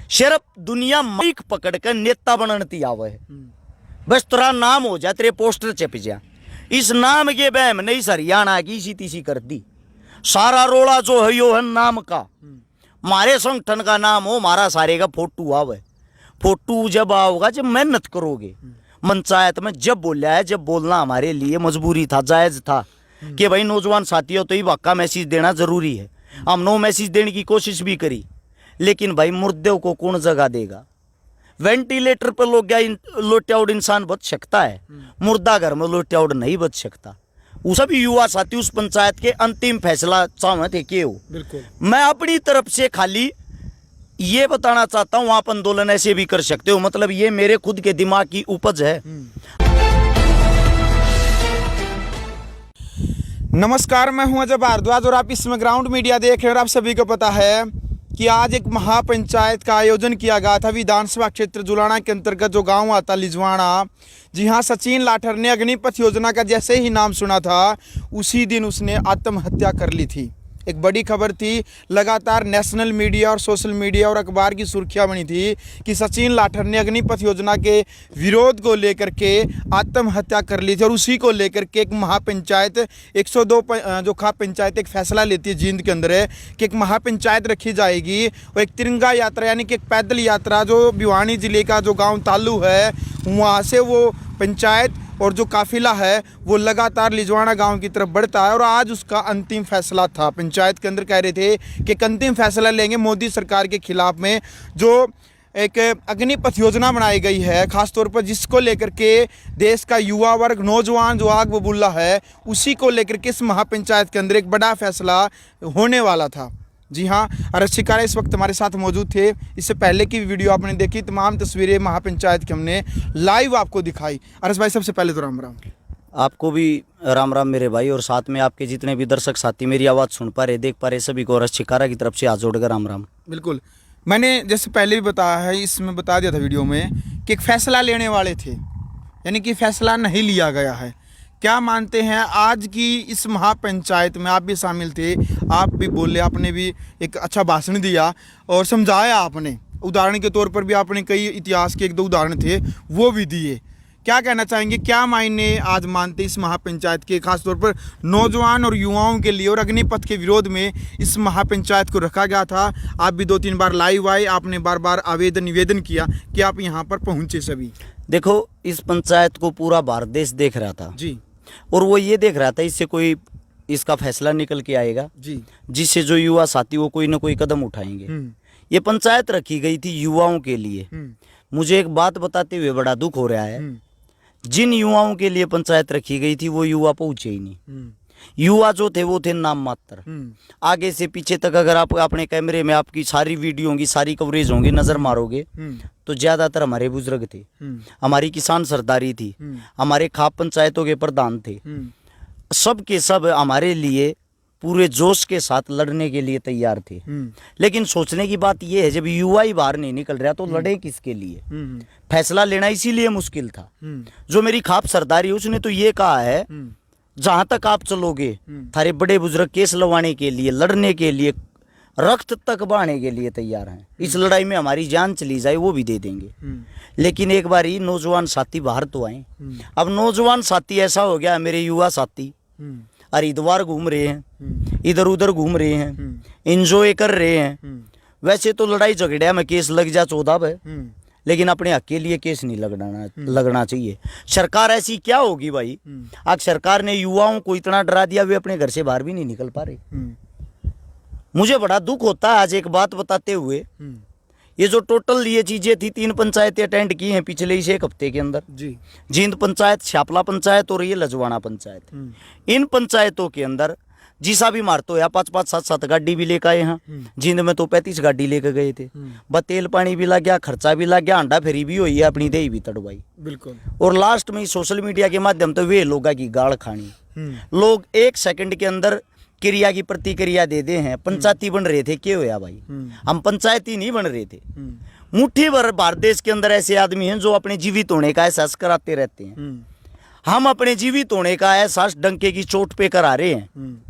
सिर्फ दुनिया माइक पकड़ कर नेता बनती आवे है। बस तेरा नाम हो जाए, तेरे पोस्टर चिप जा। इस नाम के बहम नहीं हरियाणा की इसी तीसी कर दी। सारा रोड़ा जो है यो है नाम का। मारे संगठन का नाम हो, मारा सारे का फोटो आवे। फोटो जब आओगा जब मेहनत करोगे। पंचायत में जब बोला है, जब बोलना हमारे लिए मजबूरी था, जायज था कि भाई नौजवान साथियों तो ही वाका मैसेज देना जरूरी है। हम नो मैसेज देने की कोशिश भी करी, लेकिन भाई मुर्दों को कौन जगह देगा। वेंटिलेटर पर लोग लोटियाउड इंसान बच सकता है, मुर्दा घर में लोटियाउड नहीं बच सकता। वो सभी युवा साथी उस पंचायत के अंतिम फैसला चाहे थे कि हो। बिल्कुल मैं अपनी तरफ से खाली ये बताना चाहता हूँ, आप आंदोलन ऐसे भी कर सकते हो, मतलब ये मेरे खुद के दिमाग की उपज है। नमस्कार, मैं हूं अजय भारद्वाज और आप इसमें ग्राउंड मीडिया देख रहे हैं। और आप सभी को पता है कि आज एक महापंचायत का आयोजन किया गया था विधानसभा क्षेत्र जुलाना के अंतर्गत जो गांव आता लिजवाड़ा। जी हां, सचिन लाठर ने अग्निपथ योजना का जैसे ही नाम सुना था उसी दिन उसने आत्महत्या कर ली थी। एक बड़ी खबर थी, लगातार नेशनल मीडिया और सोशल मीडिया और अखबार की सुर्खियां बनी थी कि सचिन लाठर ने अग्निपथ योजना के विरोध को लेकर के आत्महत्या कर ली थी। और उसी को लेकर के एक महापंचायत 102 जो खाप पंचायत एक फैसला लेती है जींद के अंदर है कि एक महापंचायत रखी जाएगी। और एक तिरंगा यात्रा यानी कि एक पैदल यात्रा जो भिवानी जिले का जो गाँव तालू है वहाँ से वो पंचायत और जो काफिला है वो लगातार लिजवाड़ा गांव की तरफ बढ़ता है। और आज उसका अंतिम फैसला था। पंचायत के अंदर कह रहे थे कि एक अंतिम फैसला लेंगे मोदी सरकार के खिलाफ में जो एक अग्निपथ योजना बनाई गई है, खासतौर पर जिसको लेकर के देश का युवा वर्ग नौजवान जो आग बबूला है उसी को लेकर के इस महापंचायत के अंदर एक बड़ा फैसला होने वाला था। जी हाँ, अरस शिकारा इस वक्त हमारे साथ मौजूद थे। इससे पहले की वीडियो आपने देखी, तमाम तस्वीरें महापंचायत की हमने लाइव आपको दिखाई। अरस भाई, सबसे पहले तो राम राम। आपको भी राम राम मेरे भाई, और साथ में आपके जितने भी दर्शक साथी मेरी आवाज़ सुन पा रहे, देख पा रहे, सभी को अरस शिकारा की तरफ से हाथ जोड़कर राम राम। बिल्कुल, मैंने जैसे पहले भी बताया है, इसमें बता दिया था वीडियो में कि एक फैसला लेने वाले थे, यानी कि फैसला नहीं लिया गया है। क्या मानते हैं आज की इस महापंचायत में? आप भी शामिल थे, आप भी बोले, आपने भी एक अच्छा भाषण दिया और समझाया आपने। उदाहरण के तौर पर भी आपने कई इतिहास के 1-2 उदाहरण थे वो भी दिए। क्या कहना चाहेंगे, क्या मायने आज मानते इस महापंचायत के, खासतौर पर नौजवान और युवाओं के लिए? और अग्निपथ के विरोध में इस महापंचायत को रखा गया था। आप भी 2-3 बार लाइव आए, आपने बार बार आवेदन निवेदन किया कि आप यहाँ पर पहुँचे सभी। देखो, इस पंचायत को पूरा भारत देश देख रहा था जी, और वो ये देख रहा था इससे कोई इसका फैसला निकल के आएगा जी, जिससे जो युवा साथी वो कोई ना कोई कदम उठाएंगे। ये पंचायत रखी गई थी युवाओं के लिए। मुझे एक बात बताते हुए बड़ा दुख हो रहा है, जिन युवाओं के लिए पंचायत रखी गई थी वो युवा पहुंचे ही नहीं। युवा जो थे वो थे नाम मात्र। आगे से पीछे तक अगर आप अपने कैमरे में आपकी सारी वीडियो होंगी, सारी कवरेज होंगी, नजर मारोगे तो ज्यादातर हमारे बुजुर्ग थे, हमारी किसान सरदारी थी, हमारे खाप पंचायतों के प्रधान थे। सब के सब हमारे लिए पूरे जोश के साथ लड़ने के लिए तैयार थे। लेकिन सोचने की बात यह है, जब युवा ही बाहर नहीं निकल रहा तो लड़े किसके लिए? फैसला लेना इसीलिए मुश्किल था। जो मेरी खाप सरदारी उसने तो ये कहा है, जहां तक आप चलोगे थारे बड़े बुजुर्ग केस लवाने के लिए, लड़ने के लिए, रक्त तक बहाने के लिए तैयार हैं। इस लड़ाई में हमारी जान चली जाए वो भी दे देंगे। लेकिन एक बार ही नौजवान साथी बाहर तो आए। अब नौजवान साथी ऐसा हो गया, मेरे युवा साथी हरिद्वार घूम रहे हैं, इधर उधर घूम रहे हैं, एंजॉय कर रहे हैं। वैसे तो लड़ाई झगड़िया में केस लग जा 14 पे, लेकिन अपने हक के लिए केस नहीं लगना चाहिए। सरकार ऐसी क्या होगी भाई? आज सरकार ने युवाओं को इतना डरा दिया, वे अपने घर से बाहर भी नहीं निकल पा रहे। मुझे बड़ा दुख होता है आज एक बात बताते हुए। ये जो टोटल ये चीजें थी, 3 पंचायतें अटेंड की हैं पिछले इस 1 हफ्ते के अंदर जी। जींद पंचायत, शापला पंचायत और ये लजवाड़ा पंचायत। इन पंचायतों के अंदर जिसा भी मारतो या 5-5, 7-7 गाड़ी भी लेकर आए हैं। जींद में तो 35 गाड़ी लेकर गए थे। तेल पानी भी लग गया, खर्चा भी लग गया, अंडा फेरी भी हुई है, अपनी दही भी तड़वाई। बिल्कुल। और लास्ट में सोशल मीडिया के माध्यम तो वे लोगों की गाड़ खानी। लोग 1 सेकंड के अंदर क्रिया की प्रतिक्रिया दे दे हैं। पंचायती बन रहे थे, क्या हुआ भाई? हम पंचायती नहीं बन रहे थे। मुट्ठी भर भारत देश के अंदर ऐसे आदमी हैं जो अपने जीवित होने का एहसास कराते रहते हैं। हम अपने जीवित होने का एहसास डंके की चोट पे करा रहे हैं।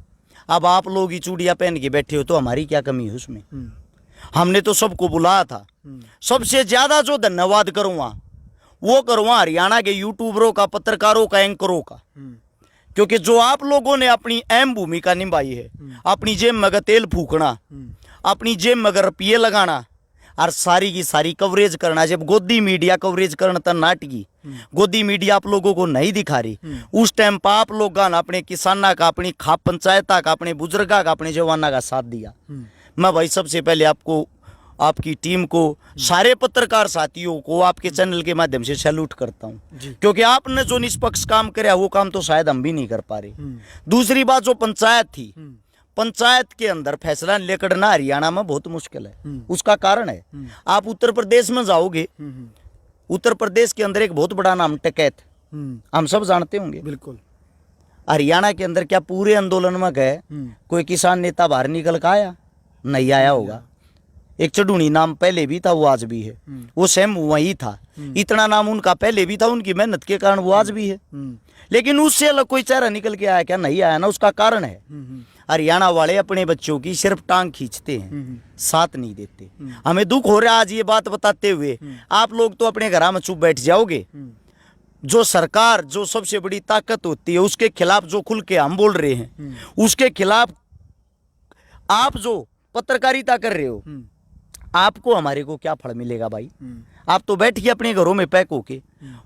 अब आप लोग ही चूड़ियां पहन के बैठे हो तो हमारी क्या कमी है उसमें? हमने तो सबको बुलाया था, सबसे ज्यादा जो धन्यवाद करूंगा वो करूंगा हरियाणा के यूट्यूबरों का, पत्रकारों का, एंकरों का, क्योंकि जो आप लोगों ने अपनी अहम भूमिका निभाई है, अपनी जेब में तेल फूकना, अपनी जेब में रुपये लगाना और सारी की सारी कवरेज करना। जब गोदी मीडिया कवरेज करना था नाटकी, गोदी मीडिया आप लोगों को नहीं दिखा रही, उस टाइम पर आप लोग अपने किसाना का, अपनी खाप पंचायता का, अपने बुजुर्गा का, अपने जवाना का साथ दिया। मैं भाई सबसे पहले आपको, आपकी टीम को, सारे पत्रकार साथियों को आपके चैनल के माध्यम से सैल्यूट करता हूं, क्योंकि आपने जो निष्पक्ष काम किया वो काम तो शायद हम भी नहीं कर पा रहे। दूसरी बात, जो पंचायत थी, पंचायत के अंदर फैसला लेकर हरियाणा में बहुत मुश्किल है। उसका कारण है, आप उत्तर प्रदेश में जाओगे, उत्तर प्रदेश के अंदर एक बहुत बड़ा नाम टिकैत, हम सब जानते होंगे। बिल्कुल। हरियाणा के अंदर क्या पूरे आंदोलन में गए कोई किसान नेता बाहर निकल कर आया? नहीं आया होगा। एक चढ़ूनी नाम पहले भी था, वो आज भी है, वो सेम वही था। इतना नाम उनका पहले भी था, उनकी मेहनत के कारण वो आज भी है। लेकिन उससे अलग कोई चेहरा निकल के आया क्या? नहीं आया ना। उसका कारण है, हरियाणा वाले अपने बच्चों की सिर्फ टांग खींचते हैं, साथ नहीं देते। हमें दुख हो रहा है आज ये बात बताते हुए। आप लोग तो अपने घर में चुप बैठ जाओगे। जो सरकार, जो सबसे बड़ी ताकत होती है, उसके खिलाफ जो खुल के हम बोल रहे हैं, उसके खिलाफ आप जो पत्रकारिता कर रहे हो, आपको हमारे को क्या फल मिलेगा भाई? आप तो बैठ के अपने घरों में पैक होके,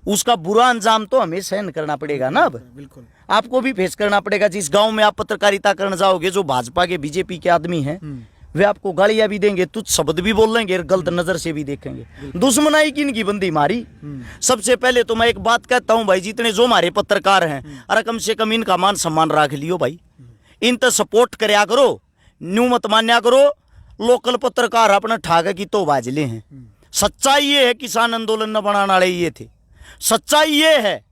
उसका बुरा अंजाम तो हमें सहन करना पड़ेगा ना। अब बिल्कुल आपको भी फेस करना पड़ेगा। जिस गांव में आप पत्रकारिता करने जाओगे, जो भाजपा के, बीजेपी के आदमी हैं, वे आपको गालियां भी देंगे, तुच्छ शब्द भी बोलेंगे, गलत नजर से भी देखेंगे। दुश्मनाई की इनकी बंदी मारी। सबसे पहले तो मैं एक बात कहता हूं भाई, जितने जो हमारे पत्रकार हैं, अरे कम से कम इनका मान सम्मान रख लियो भाई। इन तो सपोर्ट करया करो, न्यू मत मान्या करो। लोकल पत्रकार अपना ठागे की तो बाजले हैं। सच्चाई ये है, किसान आंदोलन न बनाने वाले ये थे। सच्चाई ये है,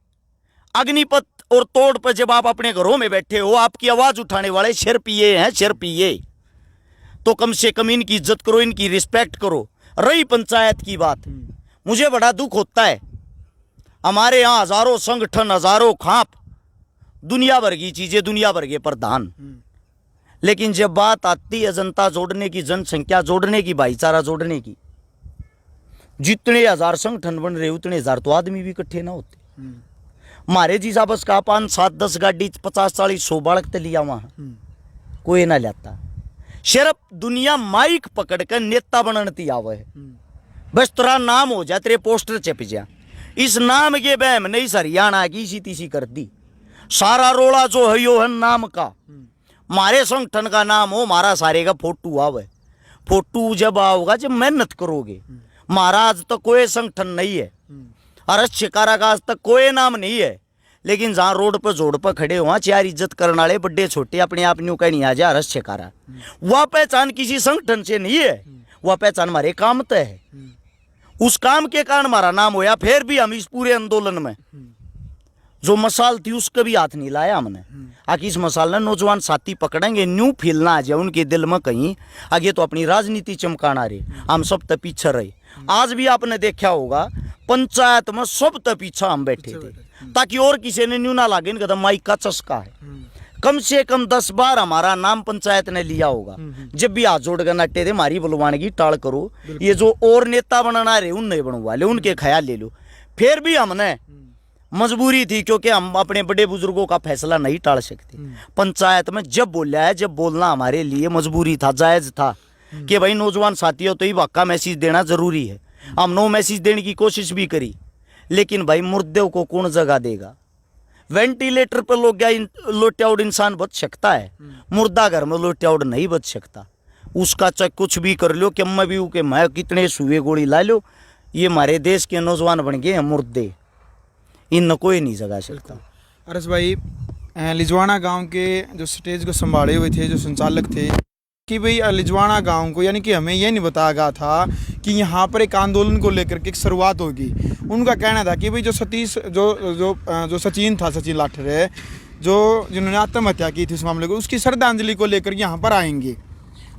अग्निपथ और तोड़ पर जब आप अपने घरों में बैठे हो, आपकी आवाज उठाने वाले सिर्फ ये हैं, सिर्फ ये। तो कम से कम इनकी इज्जत करो, इनकी रिस्पेक्ट करो। रही पंचायत की बात, मुझे बड़ा दुख होता है, हमारे यहाँ हजारों संगठन, हजारों खाप, दुनिया भर की चीजें, दुनिया भर के प्रधान, लेकिन जब बात आती है जनता जोड़ने की, जनसंख्या जोड़ने की, भाईचारा जोड़ने की, जितने हजार संगठन बन रहे उतने हजार तो आदमी भी इकट्ठे ना होते। हमारे जी साहब का 5, 7, 10 गाड़ी, 50, 40, 100 बालक तो लिया वहां, कोई ना लाता। सिर्फ दुनिया माइक पकड़ कर नेता बनती आवे है। बस तेरा नाम हो जा, तेरे पोस्टर चिप जा। इस नाम के बहम ने इस हरियाणा की इसी तीसी कर दी। सारा रोड़ा जो है यो है नाम का। मारे संगठन का नाम हो, मारा सारे का फोटो आवे। फोटो जब आओगा जब मेहनत करोगे। महाराज तक कोई संगठन नहीं है, अरस शिकारा का आज तक कोई नाम नहीं है, लेकिन जहाँ रोड पर जोड़ पर खड़े हुआ चार इज्जत करने वाले बड़े छोटे अपने आप न्यू कहीं आ जा अरस शिकारा, वह पहचान किसी संगठन से नहीं है, वह पहचान हमारे काम तय है। उस काम के कारण हमारा नाम होया। फिर भी हम इस पूरे आंदोलन में जो मसाल थी उसका भी हाथ नहीं लाया हमने। आखिर इस मसाल ने नौजवान साथी पकड़ेंगे, न्यू फील आ जाए उनके दिल में कहीं आगे तो अपनी राजनीति चमकाना रहे, हम सब तक पीछे रहे। आज भी आपने देखा होगा पंचायत में सब तक पीछा हम बैठे थे, ताकि और किसी ने न्यू ना लागे इनका तो माइक का चस्का है। कम से कम 10 बार हमारा नाम पंचायत ने लिया होगा। जब भी हाथ जोड़ कर नट्टे थे हमारी बुलवानगी टाल करो, ये जो और नेता बनाना रहे उन नहीं बनवा ले, उनके ख्याल ले लो। फिर भी हमने मजबूरी थी, क्योंकि हम अपने बड़े बुजुर्गों का फैसला नहीं टाल सकते। पंचायत में जब बोला है, जब बोलना हमारे लिए मजबूरी था, जायज था कि भाई नौजवान साथियों तो ही वाक़ा मैसेज देना जरूरी है। हम नो मैसेज देने की कोशिश भी करी, लेकिन भाई मुर्दे को कौन जगह देगा? वेंटिलेटर पर लोग क्या लोटियाउड इंसान बच सकता है, मुर्दा घर में लोटियाउड नहीं बच सकता। उसका चाहे कुछ भी कर लो, कि मैं भी के मैं कितने सुए गोली ला लो, ये हमारे देश के नौजवान बन गए हैं मुर्दे, इन कोई नहीं जगा सकता। अरस भाई, लिजवाना गांव के जो स्टेज को संभाले हुए थे, जो संचालक थे, कि भाई लिजवाना गांव को, यानी कि हमें ये नहीं बताया गया था कि यहाँ पर एक आंदोलन को लेकर के एक शुरुआत होगी। उनका कहना था कि भाई जो सतीश जो सचिन था, सचिन लाठरे, जो जिन्होंने आत्महत्या की थी उस मामले को, उसकी श्रद्धांजलि को लेकर यहाँ पर आएंगे।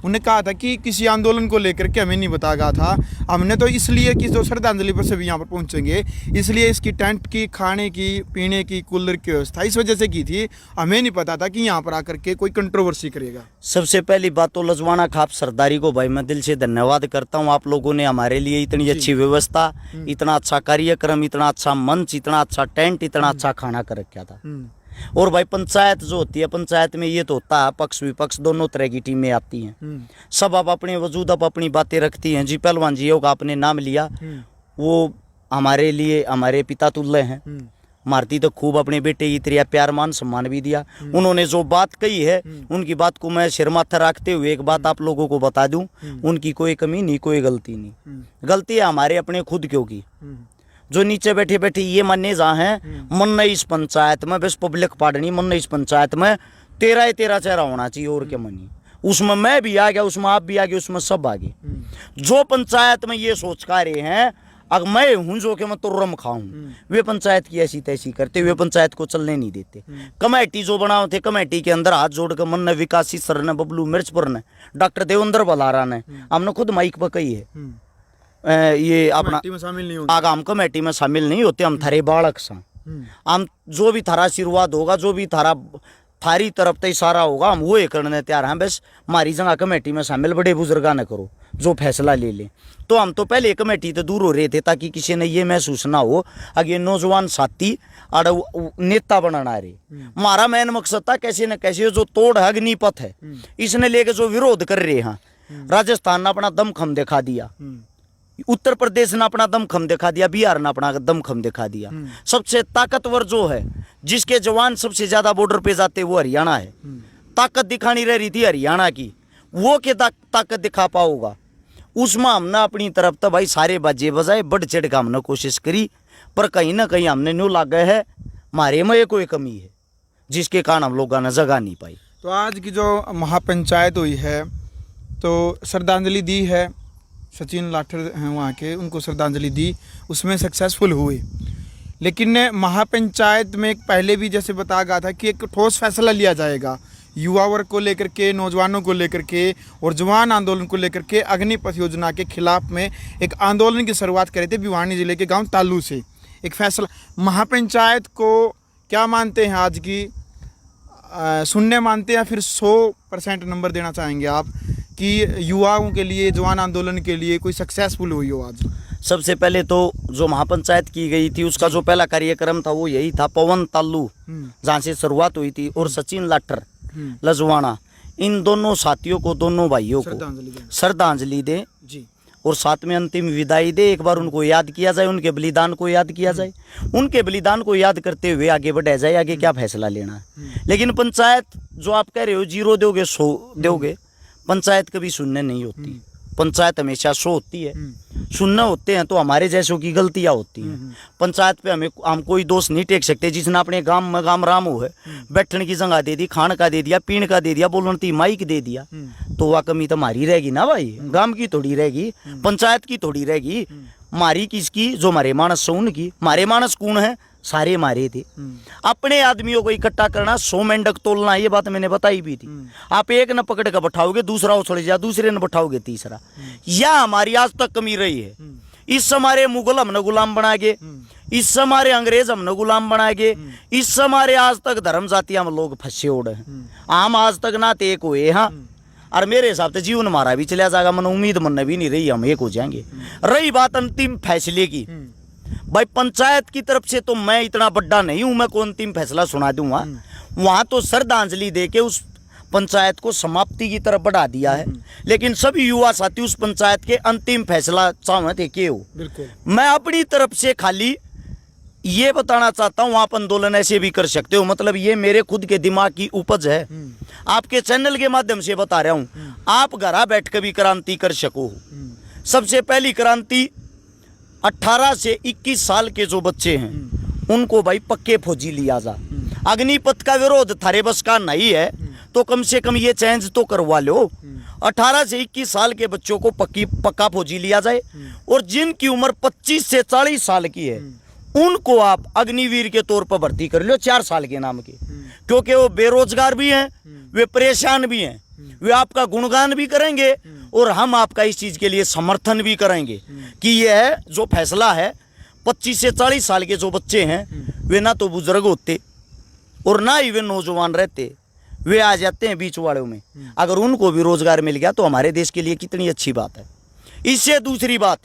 उन्होंने कहा था कि किसी आंदोलन को लेकर के हमें नहीं बताया गया था, हमने तो इसलिए कि जो श्रद्धांजलि पर सभी यहाँ पर पहुँचेंगे इसलिए इसकी टेंट की, खाने की, पीने की, कूलर की व्यवस्था इस वजह से की थी, हमें नहीं पता था कि यहाँ पर आकर के कोई कंट्रोवर्सी करेगा। सबसे पहली बात तो लजवाना खाप सरदारी को भाई मैं दिल से धन्यवाद करता हूँ। आप लोगों ने हमारे लिए इतनी अच्छी व्यवस्था, इतना अच्छा कार्यक्रम, इतना अच्छा मंच, इतना अच्छा टेंट, इतना अच्छा खाना कर रखा था। और भाई पंचायत जो होती है, पंचायत में ये तो होता है पक्ष विपक्ष दोनों तरह की टीमें आती हैं, सब आप अपने वजूद आप अपनी बातें रखती हैं। जी पहलवान जी का आपने नाम लिया, वो हमारे लिए हमारे पिता तुल्य हैं। मारती तो खूब अपने बेटे की तरह प्यार मान सम्मान भी दिया। उन्होंने जो बात कही है उनकी बात को मैं सिर माथा रखते हुए एक बात आप लोगों को बता दूं, उनकी कोई कमी नहीं, कोई गलती नहीं। गलती है हमारे अपने खुद क्यों की, जो नीचे बैठे बैठे ये माने जहाँ हैं मन नहीं इस पंचायत में, बस पब्लिक पार्टी मन नहीं इस पंचायत में 13 चेहरा होना चाहिए और क्या मनी। उसमें मैं भी आ गया, उसमें आप भी आ गए, उसमें सब आ गए। जो पंचायत में ये सोच का रहे हैं अगर मैं हूँ जो कि मैं तुर्रम खाऊं, वे पंचायत की ऐसी तैसी करते, वे पंचायत को चलने नहीं देते। कमेटी जो बनाओ थे, कमेटी के अंदर हाथ जोड़ कर मन ने विकासी सर ने, बबलू मिर्चपुर ने, डॉक्टर देवेंद्र बलारा ने, हमने खुद माइक पर कही है ये अपना आगा हम कमेटी में शामिल नहीं होते, हम थारे बालक सा, हम जो भी थारा आशीर्वाद होगा, जो भी थारी तरफ तक इशारा होगा हम वो करने तैयार हैं। बस हमारी जगह कमेटी में शामिल बड़े बुजुर्गा न करो, जो फैसला ले ले। तो हम तो पहले कमेटी तो दूर हो रहे थे ताकि किसी ने ये महसूस ना हो अगे नौजवान साथी अड़ नेता बनाना रहे। हमारा मेन मकसद था कैसे न कैसे जो तोड़ है अग्निपथ है इसने लेके जो विरोध कर रहे हैं। राजस्थान ने अपना दमखम दिखा दिया, उत्तर प्रदेश ने अपना दमखम दिखा दिया, बिहार ने अपना दमखम दिखा दिया। सबसे ताकतवर जो है जिसके जवान सबसे ज्यादा बॉर्डर पे जाते वो हरियाणा है। ताकत दिखानी रह रही थी हरियाणा की, वो के ताकत दिखा पाओगा। उसमें हमने अपनी तरफ तो भाई सारे बाजे बजाए, बढ़ चढ़ का हमने कोशिश करी, पर कहीं ना कहीं हमने न्यू लागे है हमारे में कोई कमी है जिसके कारण हम लोगों ने जगह नहीं पाई। तो आज की जो महापंचायत हुई है तो श्रद्धांजलि दी है, सचिन लाठर हैं वहाँ के, उनको श्रद्धांजलि दी, उसमें सक्सेसफुल हुए। लेकिन महापंचायत में पहले भी जैसे बताया गया था कि एक ठोस फैसला लिया जाएगा युवा वर्ग को लेकर के, नौजवानों को लेकर के और जवान आंदोलन को लेकर के। अग्निपथ योजना के खिलाफ में एक आंदोलन की शुरुआत करे थे भिवानी जिले के गांव तालू से। एक फैसला महापंचायत को क्या मानते हैं आज की, शून्य मानते हैं या फिर 100% नंबर देना चाहेंगे आप कि युवाओं के लिए, जवान आंदोलन के लिए कोई सक्सेसफुल हुई हो आज? सबसे पहले तो जो महापंचायत की गई थी उसका जो पहला कार्यक्रम था वो यही था, पवन तालू जहाँ से शुरुआत हुई थी, और सचिन लाठर लजवाना, इन दोनों साथियों को, दोनों भाइयों को श्रद्धांजलि दे जी, और साथ में अंतिम विदाई दे। एक बार उनको याद किया जाए, उनके बलिदान को याद किया जाए, उनके बलिदान को याद करते हुए आगे बढ़ाया जाए, आगे क्या फैसला लेना है। लेकिन पंचायत जो आप कह रहे हो 0 दोगे 100 दोगे, पंचायत कभी शून्य नहीं होती, पंचायत हमेशा 100 होती है। शून्य होते हैं तो हमारे जैसों की गलतियां होती हैं। पंचायत पे हम कोई दोष नहीं टेक सकते। जिसने अपने गांव में गांव राम हो है, बैठने की जगह दे दी, खान का दे दिया, पीण का दे दिया, बोलने माइक दे दिया, तो वह कमी तो हमारी रहेगी ना भाई, गांव की थोड़ी रहेगी, पंचायत की थोड़ी रहेगी, हमारी किसकी, जो हमारे मानस से उनकी। हमारे मानस कौन है, सारे मारे थे। अपने आदमियों को इकट्ठा करना, 100 मेंढक तोलना, ये बात मैंने बताई भी थी। आप एक न पकड़ कर बैठाओगे, दूसरा उछल जाए, दूसरे न बैठाओगे, तीसरा। यह हमारी आज तक कमी रही है। इस हमारे मुगल हमने गुलाम बनाएंगे, इस हमारे अंग्रेज हमने गुलाम बनाएंगे, इस हमारे आज तक धर्म जाति हम लोग फंसे उड़े हैं, हम आज तक ना एक हुए। हाँ, और मेरे हिसाब से जीवन हमारा भी चला जाएगा, मन उम्मीद मन भी नहीं रही हम एक हो जाएंगे। रही बात अंतिम फैसले की, भाई पंचायत की तरफ से तो मैं इतना बड़ा नहीं हूं, मैं कौन अंतिम फैसला सुना दूंगा। वहां तो श्रद्धांजलि देके उस पंचायत को समाप्ति की तरफ बढ़ा दिया है। लेकिन सभी युवा साथी उस पंचायत के अंतिम फैसला चाहते के हो। मैं अपनी तरफ से खाली ये बताना चाहता हूँ, आप आंदोलन ऐसे भी कर सकते हो, मतलब ये मेरे खुद के दिमाग की उपज है। आपके चैनल के माध्यम से बता रहा हूँ, आप घर बैठ कर भी क्रांति कर सको। सबसे पहली क्रांति 18 से 21 साल के जो बच्चे हैं उनको भाई पक्के फौजी लिया जा। अग्निपथ का विरोध थारे बस का नहीं है तो कम से कम ये चेंज तो करवा लो। 18 से 21 साल के बच्चों को पक्का फौजी लिया जाए, और जिनकी उम्र 25 से 40 साल की है उनको आप अग्निवीर के तौर पर भर्ती कर लो 4 साल के नाम के, क्योंकि वो बेरोजगार भी हैं, वे परेशान भी हैं। वे आपका गुणगान भी करेंगे और हम आपका इस चीज के लिए समर्थन भी करेंगे कि यह जो फैसला है 25 से 40 साल के जो बच्चे हैं वे ना तो बुजुर्ग होते और ना ही वे नौजवान रहते, वे आ जाते हैं बीच वालों में। अगर उनको भी रोजगार मिल गया तो हमारे देश के लिए कितनी अच्छी बात है। इससे दूसरी बात,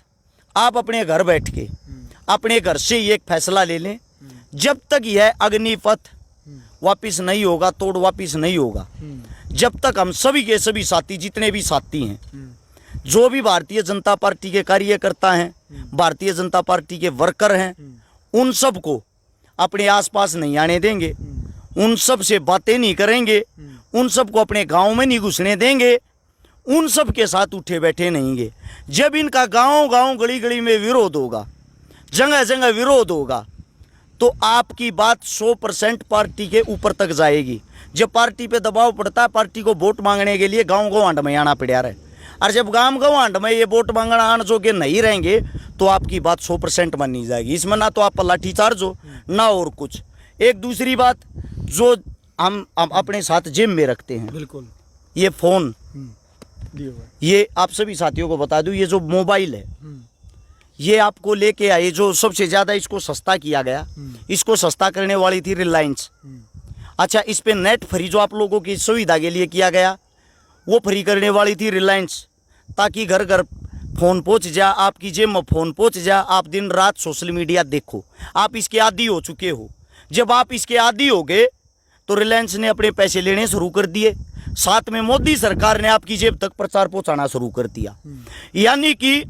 आप अपने घर बैठ के अपने घर से ही एक फैसला ले लें, जब तक यह अग्निपथ वापिस नहीं होगा, तोड़ वापिस नहीं होगा, जब तक हम सभी के सभी साथी, जितने भी साथी हैं, जो भी भारतीय जनता पार्टी के कार्यकर्ता हैं, भारतीय जनता पार्टी के वर्कर हैं, उन सब को अपने आसपास नहीं आने देंगे, उन सब से बातें नहीं करेंगे, उन सब को अपने गांव में नहीं घुसने देंगे, उन सब के साथ उठे बैठे नहींगे। जब इनका गांव गांव गली गली में विरोध होगा, जगह जगह विरोध होगा, तो आपकी बात 100% पार्टी के ऊपर तक जाएगी। जब पार्टी पे दबाव पड़ता है, पार्टी को वोट मांगने के लिए गांव गांव आंड में आना पड़ा रहे, और जब गांव गांव आंड में ये वोट मांगना आन जो के नहीं रहेंगे तो आपकी बात 100% मानी जाएगी। इसमें ना तो आप लाठी चार्ज हो ना और कुछ। एक दूसरी बात जो हम अपने साथ जेब में रखते हैं, बिल्कुल, ये फोन, ये आप सभी साथियों को बता दूं, ये जो मोबाइल है ये आपको लेके आए, जो सबसे ज्यादा इसको सस्ता किया गया, इसको सस्ता करने वाली थी रिलायंस। अच्छा, इस पे नेट फ्री जो आप लोगों की सुविधा के लिए किया गया, वो फ्री करने वाली थी रिलायंस, ताकि घर घर फोन पहुंच जा, आपकी जेब में फोन पहुंच जा, आप दिन रात सोशल मीडिया देखो। आप इसके आदी हो चुके हो। जब आप इसके आदी हो गए तो रिलायंस ने अपने पैसे लेने शुरू कर दिए, साथ में मोदी सरकार ने आपकी जेब तक प्रचार पहुंचाना शुरू कर दिया। यानी कि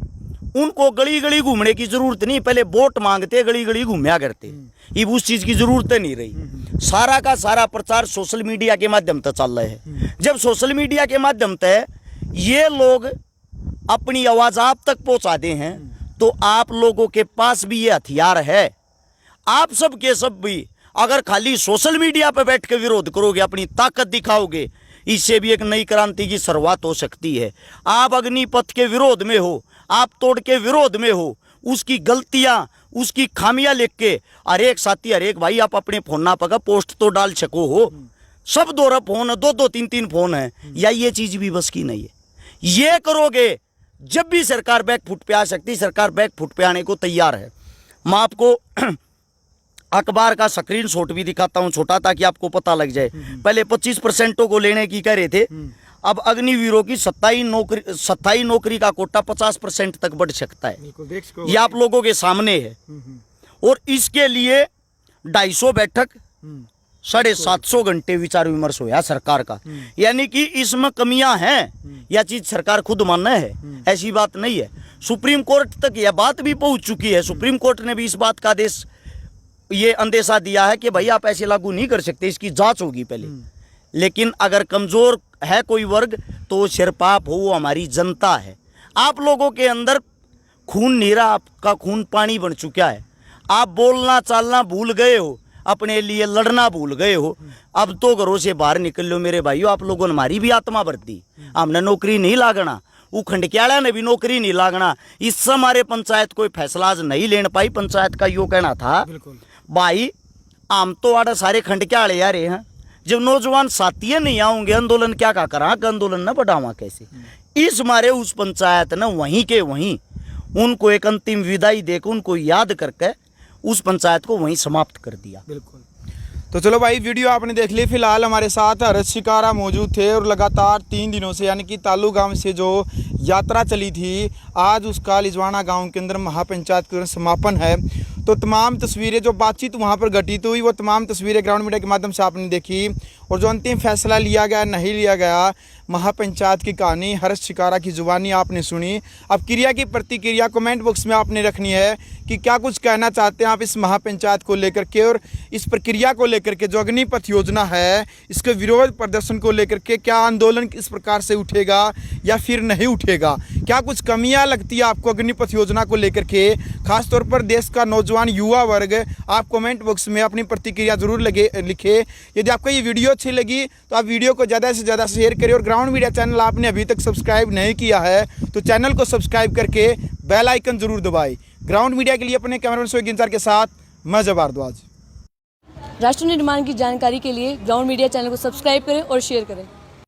उनको गली गली घूमने की जरूरत नहीं, पहले वोट मांगते गली गली घूमया करते, अब उस चीज की जरूरत नहीं रही। सारा का सारा प्रचार सोशल मीडिया के माध्यम से चल रहा है। जब सोशल मीडिया के माध्यम से ये लोग अपनी आवाज आप तक पहुंचाते हैं तो आप लोगों के पास भी ये हथियार है। आप सब के सब भी अगर खाली सोशल मीडिया पर बैठ के विरोध करोगे, अपनी ताकत दिखाओगे, इससे भी एक नई क्रांति की शुरुआत हो सकती है। आप अग्निपथ के विरोध में हो, आप तोड़ के विरोध में हो, उसकी गलतियां, उसकी खामियां लिख के हर एक साथी, हर एक भाई आप अपने फोन ना पका पोस्ट तो डाल सको हो। सब दो फोन है, दो तीन तीन फोन है, या ये चीज भी बस की नहीं है। ये करोगे जब भी सरकार बैकफुट पे आ सकती, सरकार बैकफुट पे आने को तैयार है। मैं आपको अखबार का स्क्रीनशॉट भी दिखाता हूं छोटा, ताकि आपको पता लग जाए। पहले 25% को लेने की कह रहे थे, अब अग्निवीरों की 27 नौकरी का कोटा 50% तक बढ़ सकता है। ये आप लोगों के सामने है। और इसके लिए 250 बैठक, 750 घंटे विचार विमर्श हुआ सरकार का। यानी कि इसमें कमियां हैं, यह चीज सरकार खुद मानना है, ऐसी बात नहीं है। सुप्रीम कोर्ट तक यह बात भी पहुंच चुकी है। सुप्रीम कोर्ट ने भी इस बात का आदेश, ये अंदेशा दिया है कि भाई आप ऐसे लागू नहीं कर सकते, इसकी जांच होगी पहले। लेकिन अगर कमजोर है कोई वर्ग तो सिरपाप हो, वो हमारी जनता है। आप लोगों के अंदर खून नीरा, आपका खून पानी बन चुका है। आप बोलना चालना भूल गए हो, अपने लिए लड़ना भूल गए हो। अब तो घरों से बाहर निकल लो मेरे भाइयों, आप लोगों ने हमारी भी आत्मा भर दी। हमने नौकरी नहीं लागना, वो खंडक्याड़ा ने भी नौकरी नहीं लागना। इससे हमारे पंचायत कोई फैसला आज नहीं लेने पाई। पंचायत का यो कहना था भाई हम तो आड़ा सारे खंडक्याड़े आ रहे हैं, जब नौजवान साथी नहीं आऊंगे आंदोलन क्या का करा, आंदोलन न बढ़ावा कैसे। इस मारे उस पंचायत ने वहीं के वहीं उनको एक अंतिम विदाई देकर, उनको याद करके उस पंचायत को वहीं समाप्त कर दिया। बिल्कुल। तो चलो भाई, वीडियो आपने देख ली। फिलहाल हमारे साथ हर्ष शिकारा मौजूद थे और लगातार 3 दिनों से, यानी कि तालू गांव से जो यात्रा चली थी, आज उसका लिजवाना गांव के अंदर महापंचायत के समापन है। तो तमाम तस्वीरें, जो बातचीत वहां पर घटित हुई, वो तमाम तस्वीरें ग्राउंड मीडिया के माध्यम से आपने देखी। और जो अंतिम फैसला लिया गया नहीं लिया गया, महापंचायत की कहानी हर्ष शिकारा की जुबानी आपने सुनी। अब क्रिया की प्रतिक्रिया कमेंट बॉक्स में आपने रखनी है कि क्या कुछ कहना चाहते हैं आप इस महापंचायत को लेकर के, और इस प्रक्रिया को लेकर के, जो अग्निपथ योजना है, इसके विरोध प्रदर्शन को लेकर के क्या आंदोलन इस प्रकार से उठेगा या फिर नहीं उठेगा। क्या कुछ कमियां लगती है आपको अग्निपथ योजना को लेकर के, खासतौर पर देश का नौजवान युवा वर्ग। आप कमेंट बॉक्स में अपनी प्रतिक्रिया जरूर लिखे। यदि आपको ये वीडियो अच्छी लगी तो आप वीडियो को ज़्यादा से ज़्यादा शेयर करें, और ग्राउंड मीडिया चैनल आपने अभी तक सब्सक्राइब नहीं किया है तो चैनल को सब्सक्राइब करके बेल आइकन जरूर दबाएं। ग्राउंड मीडिया के लिए अपने कैमरामैन सोहेल इंसार के साथ मैं जब भारद्वाज। राष्ट्र निर्माण की जानकारी के लिए ग्राउंड मीडिया चैनल को सब्सक्राइब करें और शेयर करें।